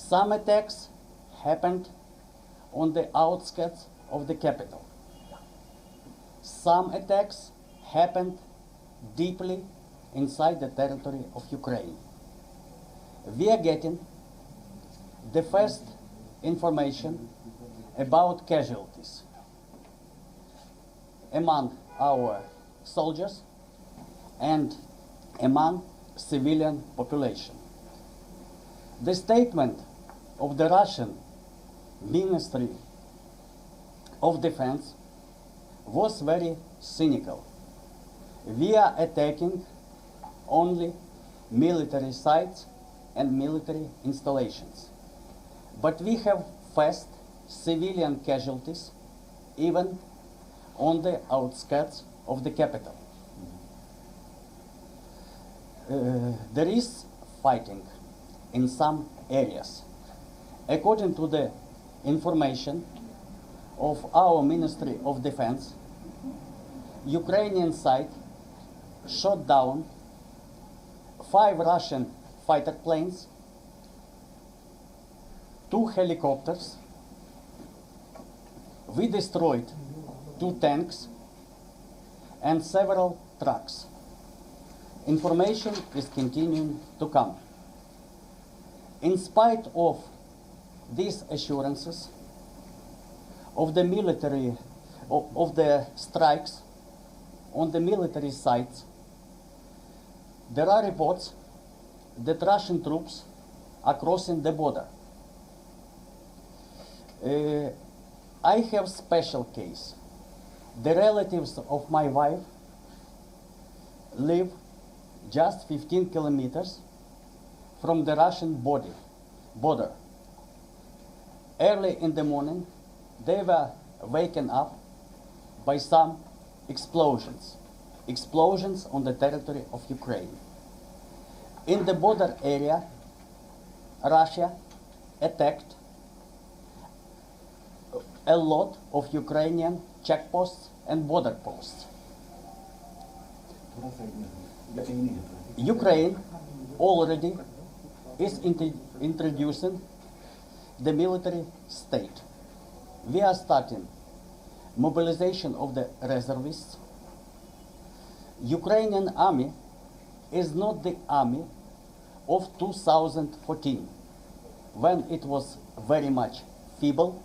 Some attacks happened on the outskirts of the capital. Some attacks happened deeply inside the territory of Ukraine. We are getting the first information about casualties among our soldiers and among civilian population. The statement of the Russian Ministry of Defense was very cynical. We are attacking only military sites and military installations. But we have faced civilian casualties even on the outskirts of the capital. There is fighting in some areas. According to the information of our Ministry of Defense, Ukrainian side shot down 5 Russian fighter planes, 2 helicopters. We destroyed 2 tanks and several trucks. Information is continuing to come. In spite of these assurances of the military, of the strikes on the military sites, there are reports that Russian troops are crossing the border. I have special case. The relatives of my wife live just 15 kilometers from the Russian border. Early in the morning, they were waken up by some explosions on the territory of Ukraine. In the border area, Russia attacked a lot of Ukrainian checkposts and border posts. Ukraine already is introducing the military state. We are starting mobilization of the reservists. Ukrainian army is not the army of 2014, when it was very much feeble,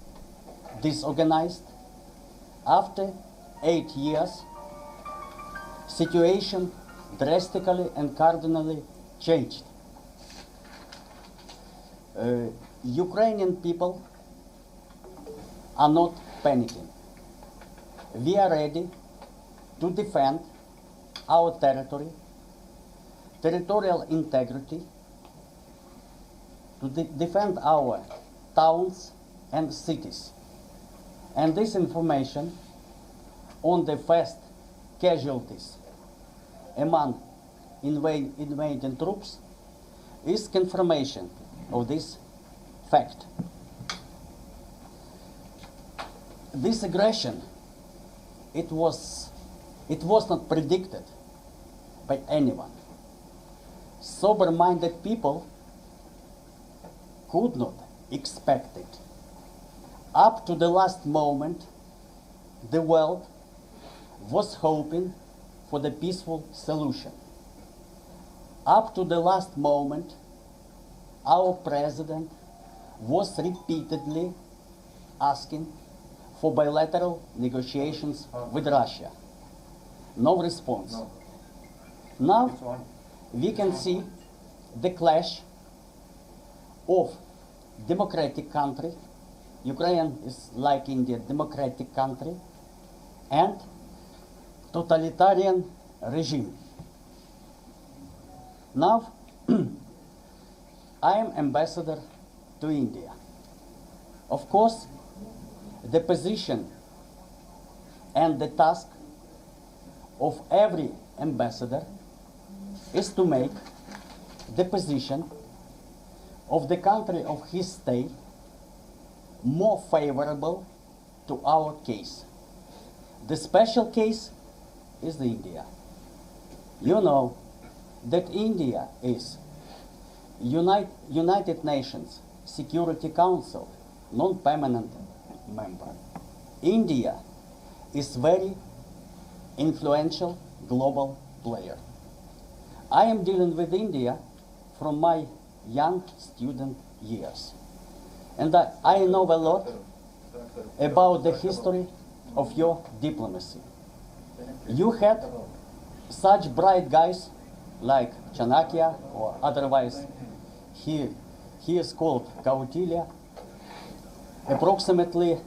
disorganized. After 8 years, situation drastically and cardinally changed. Ukrainian people are not panicking. We are ready to defend our territory, territorial integrity, to defend our towns and cities. And this information on the first casualties among invading troops is confirmation of this fact. This aggression, it was not predicted by anyone. Sober-minded people could not expect it. Up to the last moment, the world was hoping for the peaceful solution. Up to the last moment, our president was repeatedly asking for bilateral negotiations with Russia. No response. Now we can see the clash of democratic country. Ukraine is like India, democratic country, and totalitarian regime. Now, I am ambassador to India. Of course, the position and the task of every ambassador is to make the position of the country of his stay more favorable to our case. The special case is India. You know that India is United Nations Security Council, non-permanent member. India is very influential global player. I am dealing with India from my young student years. And I know a lot about the history of your diplomacy. You had such bright guys like Chanakya, or otherwise he is called Kautilya, approximately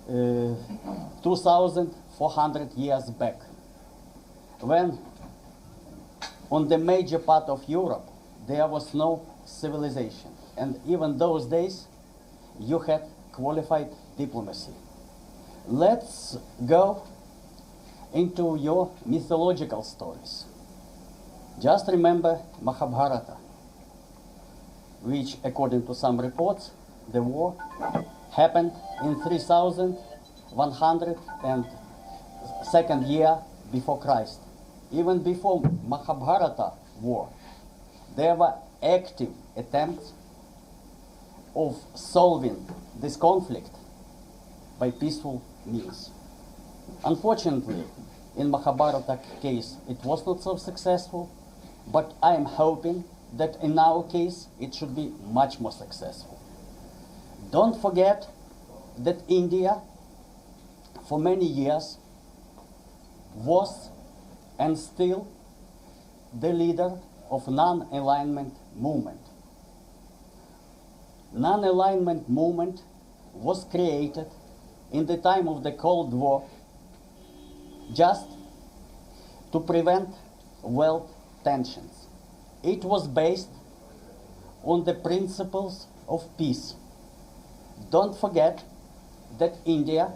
2,400 years back, when on the major part of Europe there was no civilization. And even those days you had qualified diplomacy. Let's go into your mythological stories. Just remember Mahabharata, which according to some reports, the war happened in 3102nd year before Christ. Even before Mahabharata war, there were active attempts of solving this conflict by peaceful means. Unfortunately, in Mahabharata case, it was not so successful, but I am hoping that in our case, it should be much more successful. Don't forget that India, for many years, was and still the leader of non-alignment movement. Non-alignment movement was created in the time of the Cold War just to prevent world tensions. It was based on the principles of peace. Don't forget that India